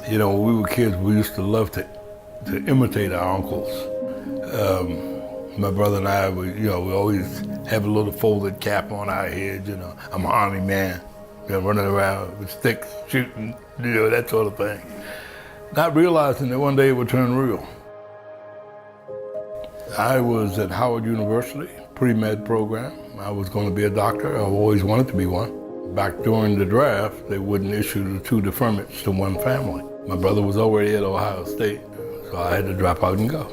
You know, when we were kids, we used to love to imitate our uncles. My brother and I, we always have a little folded cap on our head, you know. I'm an army man, running around with sticks, shooting, that sort of thing. Not realizing that one day it would turn real. I was at Howard University, pre-med program. I was going to be a doctor. I've always wanted to be one. Back during the draft, they wouldn't issue the two deferments to one family. My brother was already at Ohio State, so I had to drop out and go.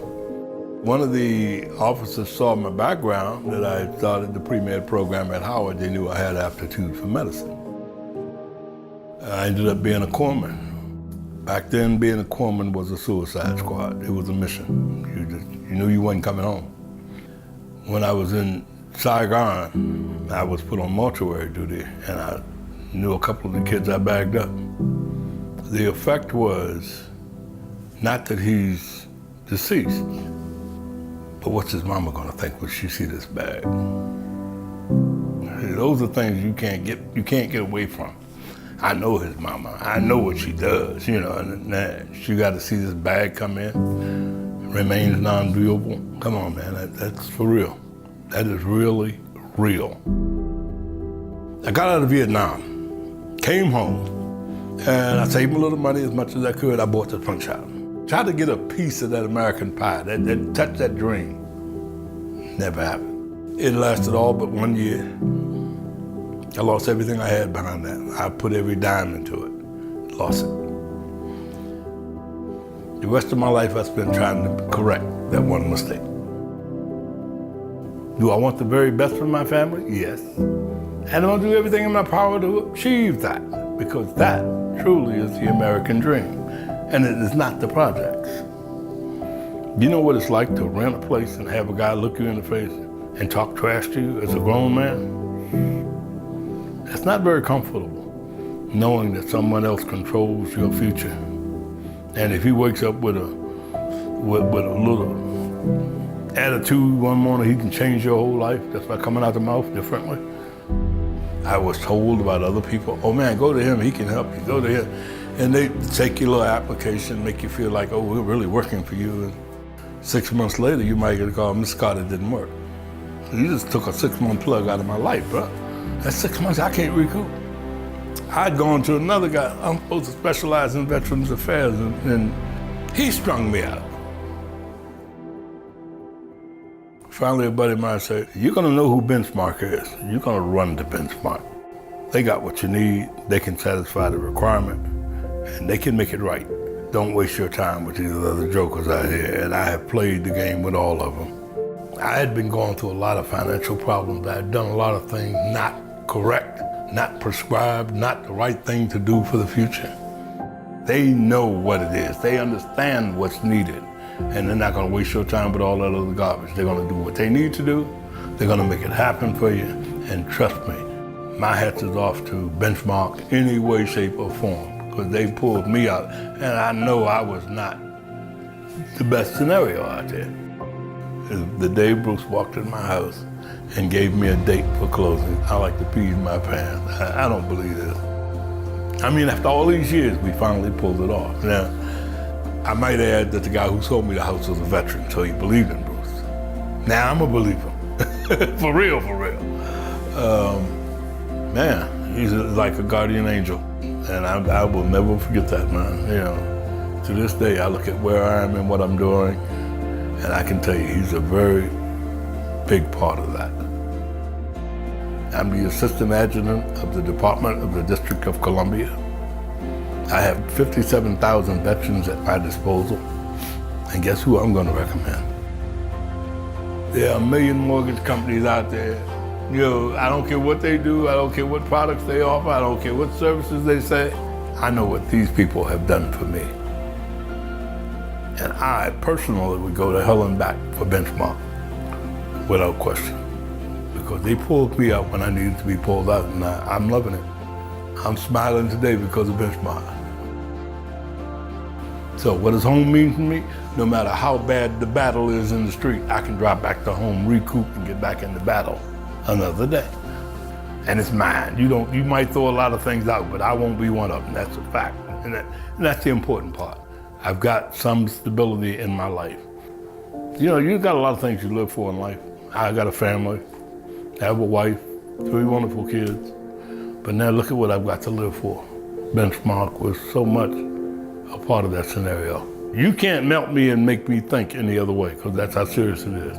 One of the officers saw my background, that I started the pre-med program at Howard. They knew I had aptitude for medicine. I ended up being a corpsman. Back then, being a corpsman was a suicide squad. It was a mission. You knew you wasn't coming home. When I was in Saigon, I was put on mortuary duty, and I knew a couple of the kids I bagged up. The effect was not that he's deceased, but what's his mama gonna think when she see this bag? Those are things you can't get away from. I know his mama. I know what she does, and she got to see this bag come in, remains non-viewable. Come on, man, that's for real. That is really real. I got out of Vietnam, came home, and I saved a little money as much as I could. I bought the punch out. Tried to get a piece of that American pie, that touch that dream. Never happened. It lasted all but 1 year. I lost everything I had behind that. I put every dime into it, lost it. The rest of my life I spent trying to correct that one mistake. Do I want the very best for my family? Yes. And I'm gonna do everything in my power to achieve that, because that truly is the American dream, and it is not the projects. You know what it's like to rent a place and have a guy look you in the face and talk trash to you as a grown man? It's not very comfortable knowing that someone else controls your future. And if he wakes up with a little attitude one morning, he can change your whole life just by coming out the mouth differently. I was told about other people, oh man, go to him, he can help you, go to him. And they take your little application, make you feel like, oh, we're really working for you. And 6 months later, you might get a call, Miss Scott, it didn't work. So you just took a 6-month plug out of my life, bro. That's 6 months I can't recoup. I'd gone to another guy, I'm supposed to specialize in Veterans Affairs, and he strung me out. Finally, a buddy of mine said, you're gonna know who Benchmark is. You're gonna run to Benchmark. They got what you need, they can satisfy the requirement, and they can make it right. Don't waste your time with these other jokers out here, and I have played the game with all of them. I had been going through a lot of financial problems. I had done a lot of things not correct, not prescribed, not the right thing to do for the future. They know what it is. They understand what's needed, and they're not gonna waste your time with all that other garbage. They're gonna do what they need to do. They're gonna make it happen for you, and trust me, my hat is off to Benchmark any way, shape, or form, because they pulled me out, and I know I was not the best scenario out there. The day Bruce walked in my house and gave me a date for closing, I like to pee in my pants. I don't believe this. I mean, after all these years, we finally pulled it off. Now, I might add that the guy who sold me the house was a veteran, so he believed in Bruce. Now I'm a believer, for real, for real. Man, he's like a guardian angel, and I will never forget that, man. To this day, I look at where I am and what I'm doing, and I can tell you, he's a very big part of that. I'm the Assistant Adjutant of the Department of the District of Columbia. I have 57,000 veterans at my disposal, and guess who I'm gonna recommend? There are a million mortgage companies out there. I don't care what they do, I don't care what products they offer, I don't care what services they say. I know what these people have done for me. And I personally would go to hell and back for Benchmark, without question. Because they pulled me out when I needed to be pulled out, and I'm loving it. I'm smiling today because of Benchmark. So what does home mean to me? No matter how bad the battle is in the street, I can drop back to home, recoup, and get back into battle another day. And it's mine. You might throw a lot of things out, but I won't be one of them. That's a fact. And that's the important part. I've got some stability in my life. You know, you got a lot of things you live for in life. I got a family, I have a wife, 3 wonderful kids. But now look at what I've got to live for. Benchmark was so much a part of that scenario. You can't melt me and make me think any other way, because that's how serious it is.